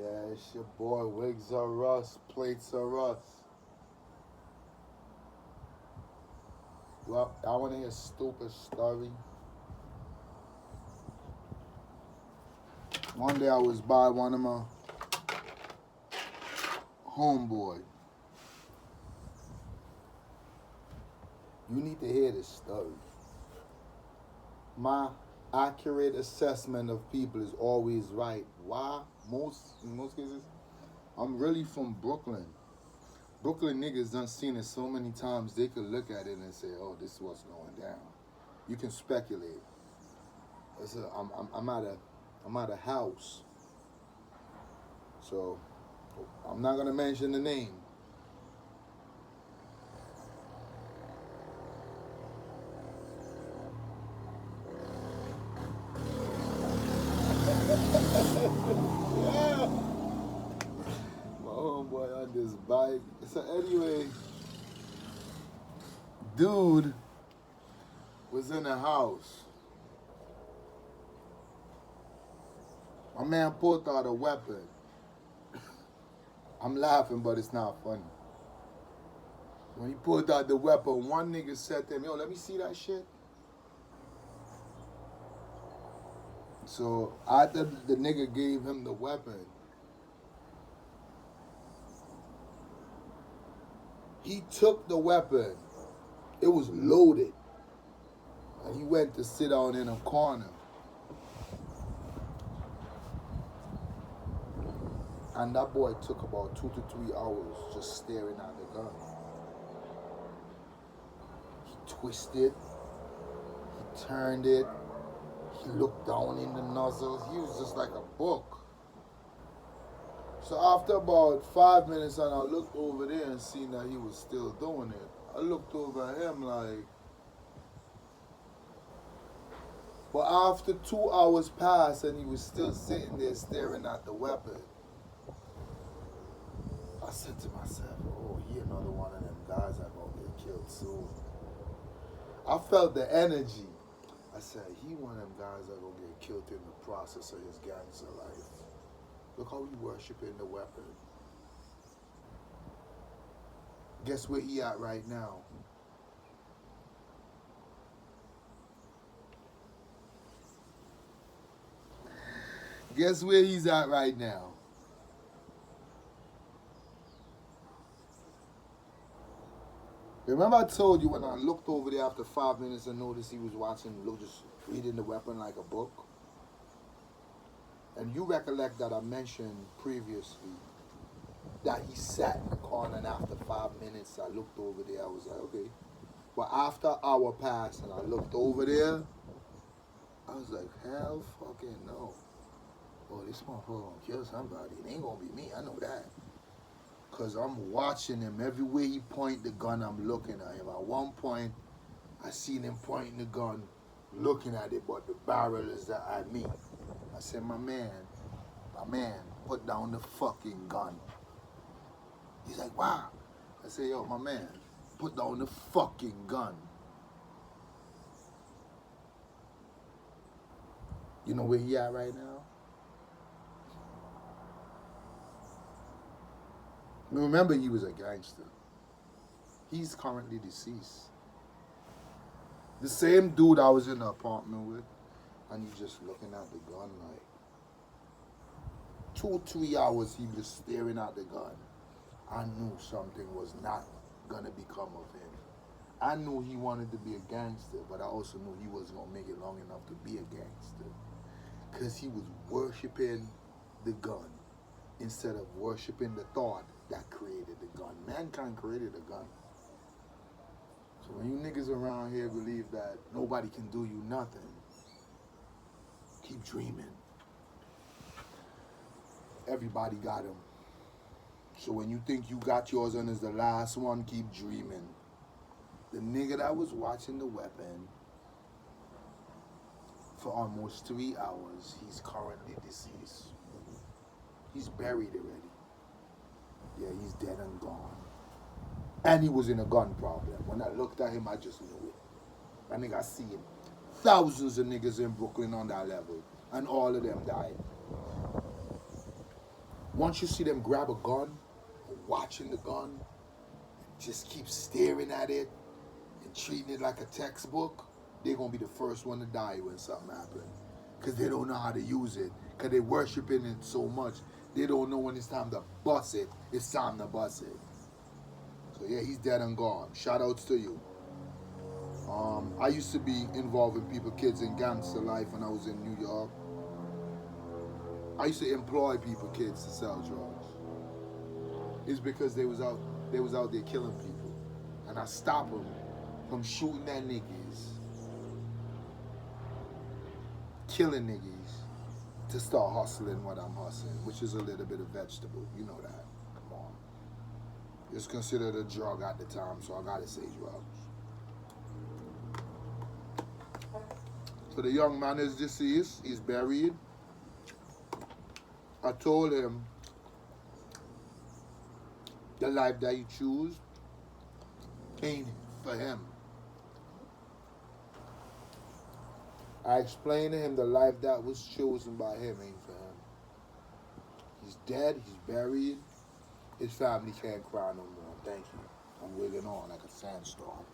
Yeah, it's your boy. Wigs are us, plates are us. Well, I want to hear a stupid story. One day I was by one of my homeboy. You need to hear this story. My accurate assessment of people is always right. Why? In most cases, I'm really from Brooklyn. Brooklyn niggas done seen it so many times they could look at it and say, "Oh, this is what's going down." You can speculate. I'm at a house, so I'm not gonna mention the name. Yeah, my homeboy on this bike. So anyway, dude was in the house. My man pulled out a weapon. I'm laughing, but it's not funny. When he pulled out the weapon, one nigga said to him, "Yo, let me see that shit." So after the nigga gave him the weapon, he took the weapon. It was loaded. And he went to sit down in a corner. And that boy took about 2 to 3 hours just staring at the gun. He twisted, he turned it, he looked down in the nozzle. He was just like a book. So after about 5 minutes, and I looked over there and seen that he was still doing it. I looked over at him like, but after 2 hours passed and he was still sitting there staring at the weapon, I said to myself, "Oh, he another one of them guys that gonna get killed soon." I felt the energy. I said, he one of them guys that gonna get killed in the process of his gangster life. Look how he worshiping the weapon. Guess where he at right now? Guess where he's at right now? Remember I told you when I looked over there after 5 minutes and noticed he was watching, just reading the weapon like a book? And you recollect that I mentioned previously that he sat in the corner, and after 5 minutes I looked over there, I was like, okay. But after an hour passed and I looked over there, I was like, hell fucking no. Oh, this motherfucker gonna kill somebody. It ain't gonna be me, I know that. Cause I'm watching him. Everywhere he point the gun, I'm looking at him. At one point, I seen him pointing the gun, looking at it, but the barrel is at me. I said, my man, put down the fucking gun. He's like, wow. I said, yo, my man, put down the fucking gun. You know where he at right now? Remember, he was a gangster. He's currently deceased. The same dude I was in the apartment with, and he's just looking at the gun like 2 3 hours he was staring at the gun. I knew something was not gonna become of him. I knew he wanted to be a gangster, but I also knew he wasn't gonna make it long enough to be a gangster. Cause he was worshiping the gun instead of worshiping the thought that created the gun. Mankind created a gun. So when you niggas around here believe that nobody can do you nothing, keep dreaming. Everybody got them. So when you think you got yours and is the last one, keep dreaming. The nigga that was watching the weapon for almost 3 hours, he's currently deceased. He's buried already. Yeah, he's dead and gone. And he was in a gun problem. When I looked at him, I just knew it. That nigga, I see him. Thousands of niggas in Brooklyn on that level. And all of them died. once you see them grab a gun, watching the gun, just keep staring at it and treating it like a textbook, they're gonna be the first one to die when something happens. Cause they don't know how to use it. Cause they worshiping it so much. They don't know when it's time to bust it. It's time to bust it. So yeah, he's dead and gone. Shout outs to you. I used to be involving people, kids in gangster life when I was in New York. I used to employ people, kids, to sell drugs. It's because they was out there killing people, and I stopped them from shooting at niggas, killing niggas, to start hustling what I'm hustling, which is a little bit of vegetable. You know that. Come on. It's considered a drug at the time, so I gotta say drugs. So the young man is deceased. He's buried. I told him the life that you choose ain't for him. I explained to him the life that was chosen by him ain't for him. He's dead, he's buried. His family can't cry no more. Thank you. I'm wigging on like a sandstorm.